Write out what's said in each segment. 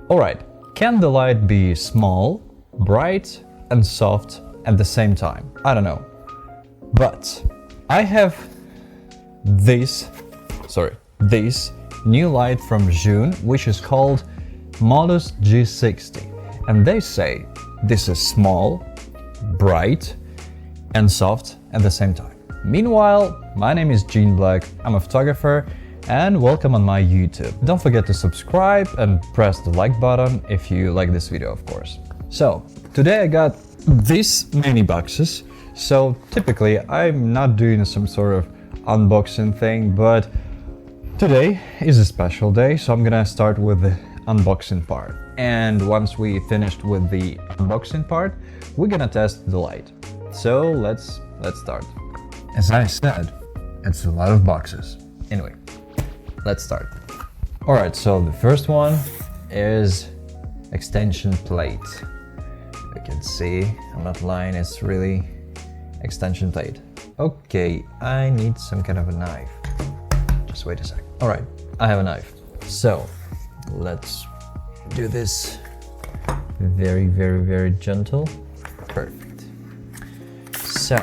Alright, can the light be small, bright and soft at the same time? I don't know. But I have this new light from Zhiyun, which is called Modus G60. And they say this is small, bright and soft at the same time. Meanwhile, my name is jeanblack, I'm a photographer, and welcome on my YouTube. Don't forget to subscribe and press the like button if you like this video, of course. So, today I got these mini boxes. So typically I'm not doing some sort of unboxing thing, but today is a special day, so I'm gonna start with the unboxing part. And once we finished with the unboxing part, we're gonna test the light. So let's start. As I said, it's a lot of boxes. Anyway, let's start. Alright, so the first one is extension plate. You can see, I'm not lying, it's really extension plate. Okay, I need some kind of a knife. Just wait a sec. Alright, I have a knife. So, let's do this very gentle. Perfect. So,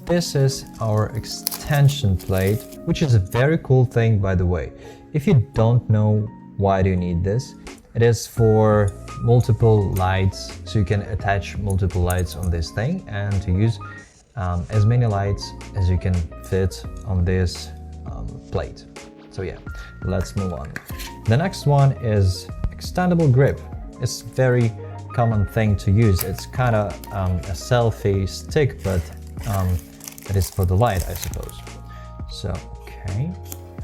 this is our extension plate, which is a very cool thing, by the way. If you don't know why do you need this, it is for multiple lights, so you can attach multiple lights on this thing and to use as many lights as you can fit on this plate. So yeah, let's move on. The next one is extendable grip. It's very common thing to use. It's kind of a selfie stick, but it is for the light, I suppose. So, okay,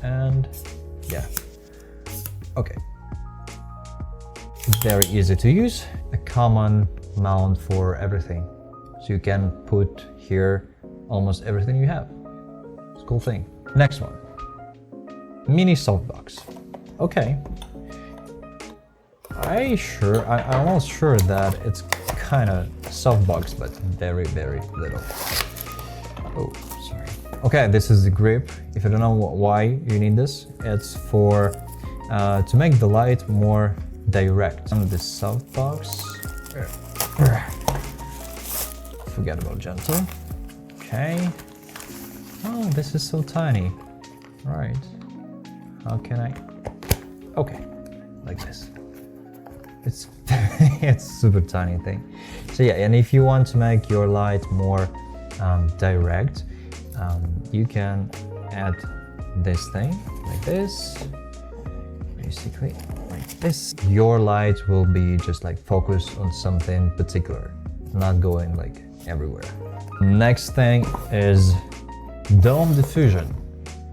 and yeah, okay. Very easy to use, a common mount for everything. So you can put here almost everything you have. It's a cool thing. Next one, mini softbox. Okay. I'm almost sure that it's kind of softbox, but very little. Oh, sorry. Okay, this is the grip. If you don't know why you need this, it's for to make the light more direct. On this softbox, forget about gentle. Okay. Oh, this is so tiny. All right. How can I? Okay, like this. It's it's super tiny thing. So yeah, and if you want to make your light more direct, you can add this thing like this. Basically like this. Your light will be just like focused on something particular, not going like everywhere. Next thing is dome diffusion.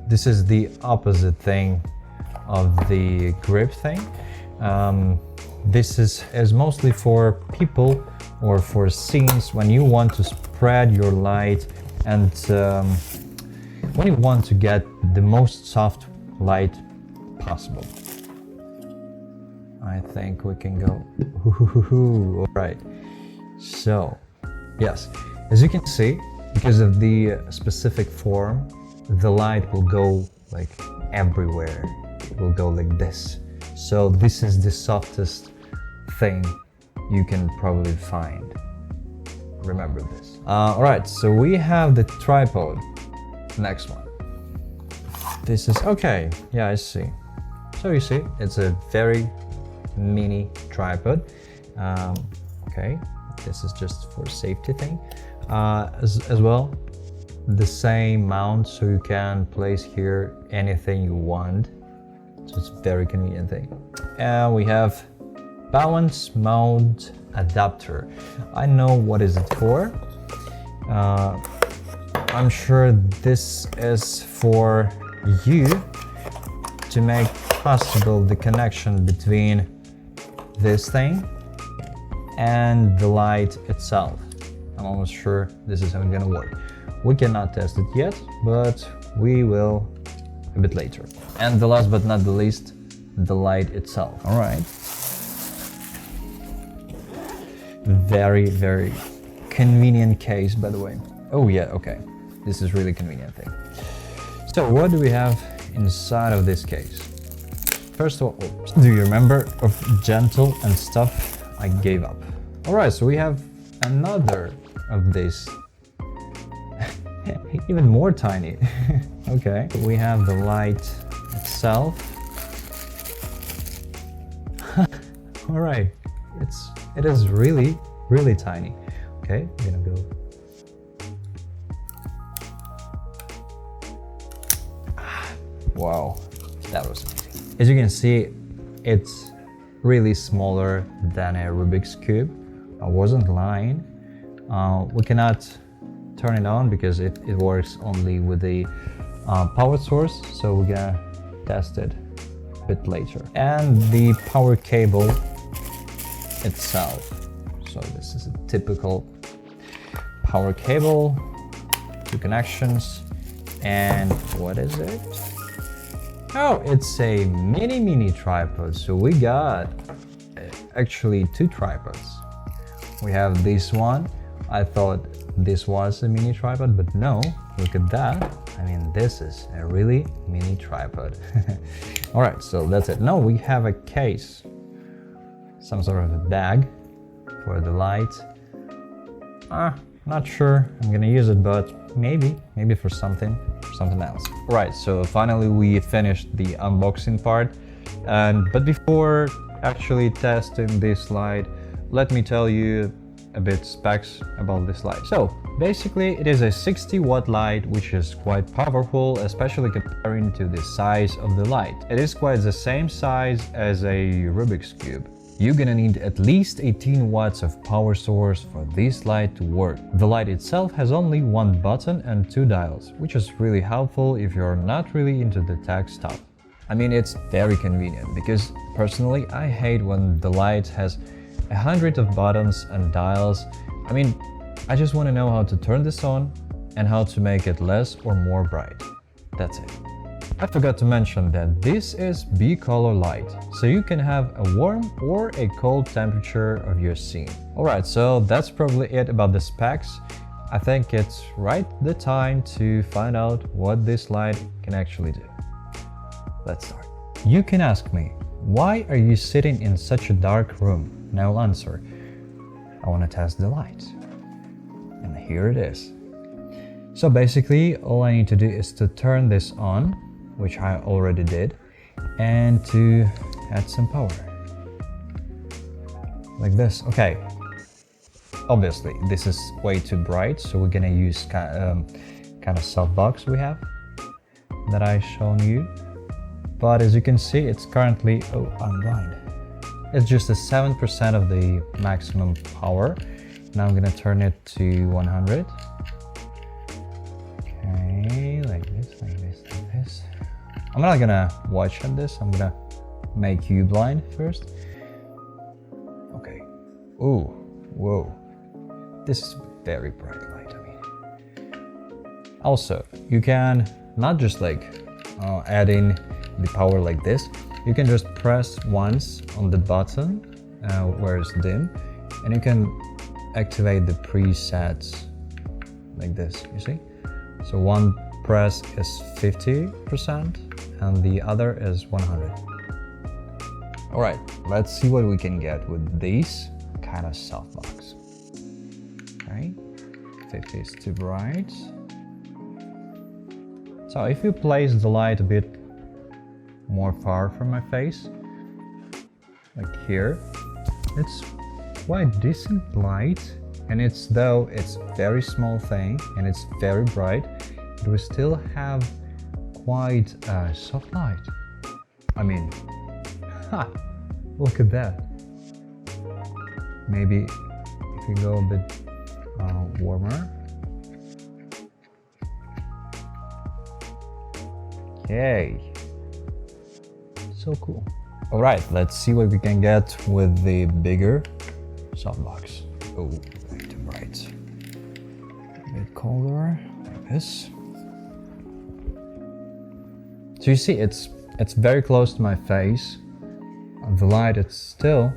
This is the opposite thing of the grip thing. This is mostly for people or for scenes when you want to spread your light and when you want to get the most soft light possible. I think we can go. All right. So, yes, as you can see, because of the specific form, the light will go like everywhere. It will go like this. So this is the softest thing you can probably find. Remember this. Alright, so we have the tripod. Next one. This is okay. Yeah, I see. So you see, it's a very mini tripod. Okay, this is just for safety thing. As well, the same mount, so you can place here anything you want. So it's a very convenient thing. And we have balance mount adapter. I know what is it for. I'm sure this is for you to make possible the connection between this thing and the light itself. I'm almost sure this is how it's gonna work. We cannot test it yet, but we will a bit later. And the last but not the least, the light itself. All right. Very convenient case, by the way. Oh yeah, okay. This is really convenient thing. So what do we have inside of this case? first of all, do you remember of gentle and stuff? I gave up. Alright, so we have another of this. Even more tiny. Okay, we have the light itself. Alright, it is really tiny. Okay, I'm gonna go. Wow, that was amazing. As you can see, it's really smaller than a Rubik's Cube. I wasn't lying. We cannot turn it on because it works only with the power source, so we're gonna test it a bit later. And the power cable itself. So this is a typical power cable, 2 connections, and what is it? Oh, it's a mini tripod. So we got actually 2 tripods. We have this one. I thought this was a mini tripod, but no, look at that. I mean, this is a really mini tripod. All right, so that's it. Now we have a case, some sort of a bag for the light. Not sure I'm gonna use it, but maybe for something else. Right, so finally we finished the unboxing part, but before actually testing this light, let me tell you a bit specs about this light. So basically it is a 60-watt light, which is quite powerful, especially comparing to the size of the light. It is quite the same size as a Rubik's Cube. You're gonna need at least 18 watts of power source for this light to work. The light itself has only 1 button and 2 dials, which is really helpful if you're not really into the tech stuff. I mean, it's very convenient because personally I hate when the light has 100 of buttons and dials. I mean, I just want to know how to turn this on and how to make it less or more bright. That's it. I forgot to mention that this is B-color light, so you can have a warm or a cold temperature of your scene. Alright, so that's probably it about the specs. I think it's right the time to find out what this light can actually do. Let's start. You can ask me, why are you sitting in such a dark room? And I'll answer, I want to test the light. And here it is. So basically, all I need to do is to turn this on, which I already did, and to add some power. Like this. Okay. Obviously, this is way too bright, so we're gonna use kind of softbox we have that I shown you. But as you can see, it's currently, oh, I'm blind. It's just a 7% of the maximum power. Now I'm gonna turn it to 100. Okay, like this, like this, like this. I'm not gonna watch on this. I'm gonna make you blind first. Okay. Ooh, whoa. This is very bright light, I mean. Also, you can not just like add in the power like this. You can just press once on the button where it's dim, and you can activate the presets like this, you see? So one press is 50% and the other is 100. All right, let's see what we can get with these kind of softbox. Okay, 50 is too bright. So if you place the light a bit more far from my face, like here, it's quite decent light, and though it's very small thing and it's very bright, it will still have quite a soft light. I mean, look at that. Maybe if you go a bit warmer. Okay. So cool. All right, let's see what we can get with the bigger softbox. Oh, way too bright. A bit colder, like this. So you see, it's very close to my face. And the light, it's still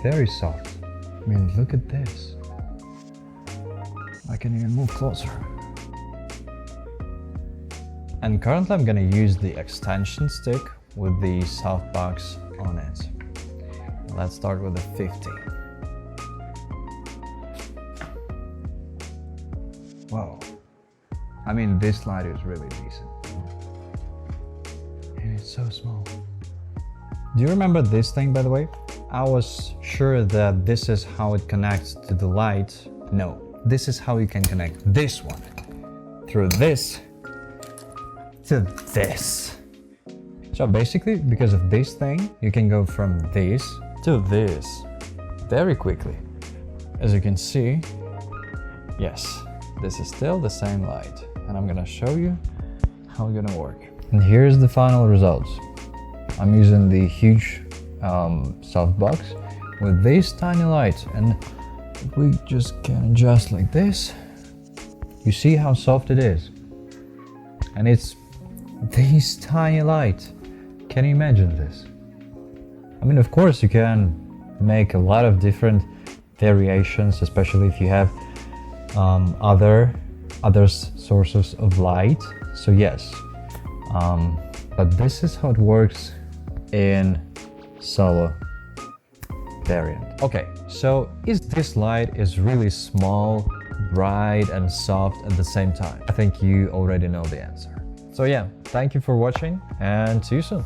very soft. I mean, look at this. I can even move closer. And currently I'm gonna use the extension stick, with the softbox on it. Let's start with the 50. Wow. I mean, this light is really decent. And it's so small. Do you remember this thing, by the way? I was sure that this is how it connects to the light. No, this is how you can connect this one through this to this. So basically, because of this thing, you can go from this to this very quickly. As you can see, yes, this is still the same light. And I'm gonna show you how it's gonna work. And here's the final results. I'm using the huge softbox with this tiny light, and we just can adjust like this. You see how soft it is, and it's this tiny light. Can you imagine this? I mean, of course you can make a lot of different variations, especially if you have other sources of light. So yes, but this is how it works in solo variant. Okay, so is this light is really small, bright and soft at the same time? I think you already know the answer. So yeah, thank you for watching and see you soon.